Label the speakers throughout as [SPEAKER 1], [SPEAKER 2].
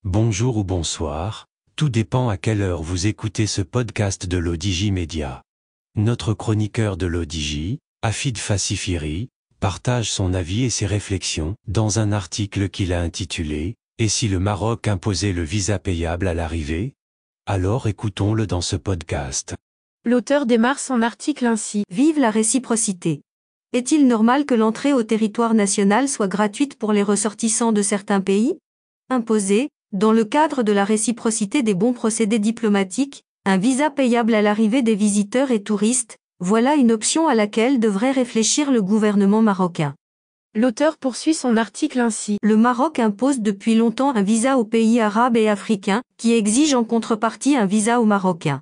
[SPEAKER 1] Bonjour ou bonsoir, tout dépend à quelle heure vous écoutez ce podcast de l'ODJ Média. Notre chroniqueur de l'ODJ, Afid Fassifiri, partage son avis et ses réflexions dans un article qu'il a intitulé « Et si le Maroc imposait le visa payable à l'arrivée ?» Alors écoutons-le dans ce podcast.
[SPEAKER 2] L'auteur démarre son article ainsi.
[SPEAKER 3] Vive la réciprocité. Est-il normal que l'entrée au territoire national soit gratuite pour les ressortissants de certains pays ? Imposer, dans le cadre de la réciprocité des bons procédés diplomatiques, un visa payable à l'arrivée des visiteurs et touristes, voilà une option à laquelle devrait réfléchir le gouvernement marocain.
[SPEAKER 2] L'auteur poursuit son article ainsi.
[SPEAKER 3] Le Maroc impose depuis longtemps un visa aux pays arabes et africains, qui exigent en contrepartie un visa aux Marocains.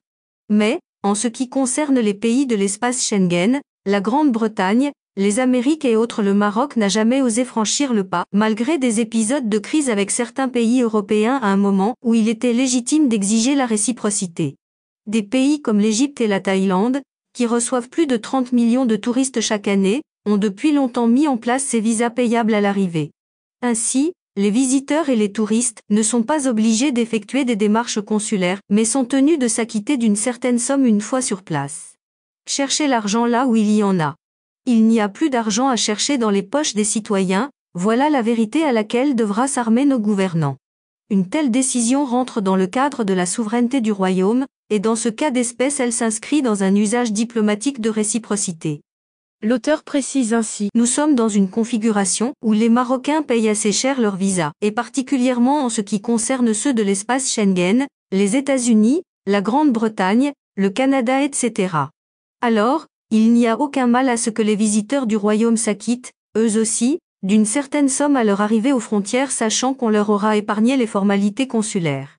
[SPEAKER 3] Mais, en ce qui concerne les pays de l'espace Schengen, la Grande-Bretagne, les Amériques et autres, le Maroc n'a jamais osé franchir le pas, malgré des épisodes de crise avec certains pays européens à un moment où il était légitime d'exiger la réciprocité. Des pays comme l'Égypte et la Thaïlande, qui reçoivent plus de 30 millions de touristes chaque année, ont depuis longtemps mis en place ces visas payables à l'arrivée. Ainsi, les visiteurs et les touristes ne sont pas obligés d'effectuer des démarches consulaires, mais sont tenus de s'acquitter d'une certaine somme une fois sur place. Cherchez l'argent là où il y en a. Il n'y a plus d'argent à chercher dans les poches des citoyens, voilà la vérité à laquelle devra s'armer nos gouvernants. Une telle décision rentre dans le cadre de la souveraineté du royaume, et dans ce cas d'espèce elle s'inscrit dans un usage diplomatique de réciprocité.
[SPEAKER 2] L'auteur précise ainsi.
[SPEAKER 3] Nous sommes dans une configuration où les Marocains payent assez cher leur visa, et particulièrement en ce qui concerne ceux de l'espace Schengen, les États-Unis, la Grande-Bretagne, le Canada, etc. Alors, il n'y a aucun mal à ce que les visiteurs du royaume s'acquittent, eux aussi, d'une certaine somme à leur arrivée aux frontières, sachant qu'on leur aura épargné les formalités consulaires.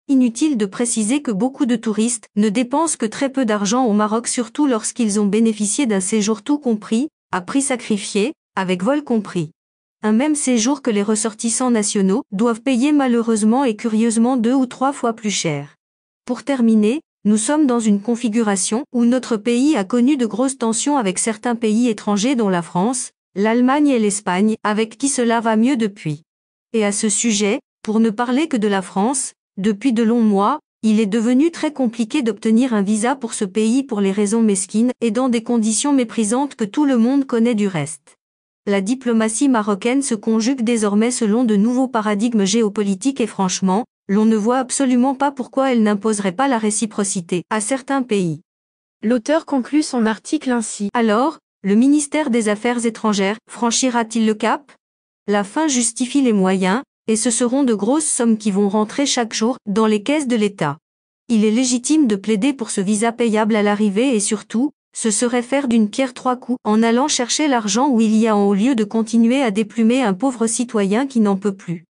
[SPEAKER 3] Inutile de préciser que beaucoup de touristes ne dépensent que très peu d'argent au Maroc, surtout lorsqu'ils ont bénéficié d'un séjour tout compris, à prix sacrifié, avec vol compris. Un même séjour que les ressortissants nationaux doivent payer malheureusement et curieusement 2 ou 3 fois plus cher. Pour terminer, nous sommes dans une configuration où notre pays a connu de grosses tensions avec certains pays étrangers dont la France, l'Allemagne et l'Espagne, avec qui cela va mieux depuis. Et à ce sujet, pour ne parler que de la France, depuis de longs mois, il est devenu très compliqué d'obtenir un visa pour ce pays pour les raisons mesquines et dans des conditions méprisantes que tout le monde connaît du reste. La diplomatie marocaine se conjugue désormais selon de nouveaux paradigmes géopolitiques et franchement, l'on ne voit absolument pas pourquoi elle n'imposerait pas la réciprocité à certains pays.
[SPEAKER 2] L'auteur conclut son article ainsi.
[SPEAKER 3] Alors, le ministère des Affaires étrangères franchira-t-il le cap ? La fin justifie les moyens, et ce seront de grosses sommes qui vont rentrer chaque jour dans les caisses de l'État. Il est légitime de plaider pour ce visa payable à l'arrivée et surtout, ce serait faire d'une pierre 3 coups en allant chercher l'argent où il y a au lieu de continuer à déplumer un pauvre citoyen qui n'en peut plus.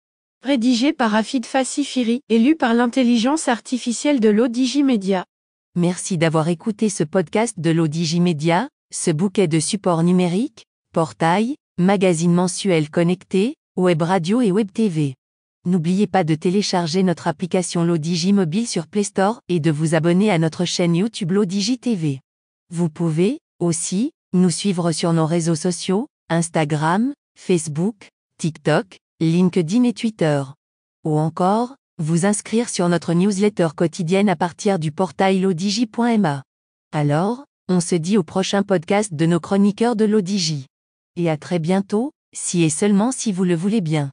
[SPEAKER 2] Rédigé par Afid Fassifiri, élu par l'intelligence artificielle de l'ODJ Média.
[SPEAKER 4] Merci d'avoir écouté ce podcast de l'ODJ Média, ce bouquet de supports numériques, portail, magazine mensuel connecté, web radio et web TV. N'oubliez pas de télécharger notre application l'ODJ Mobile sur Play Store et de vous abonner à notre chaîne YouTube l'ODJ TV. Vous pouvez, aussi, nous suivre sur nos réseaux sociaux, Instagram, Facebook, TikTok, LinkedIn et Twitter. Ou encore, vous inscrire sur notre newsletter quotidienne à partir du portail l'odj.ma. Alors, on se dit au prochain podcast de nos chroniqueurs de l'ODJ. Et à très bientôt, si et seulement si vous le voulez bien.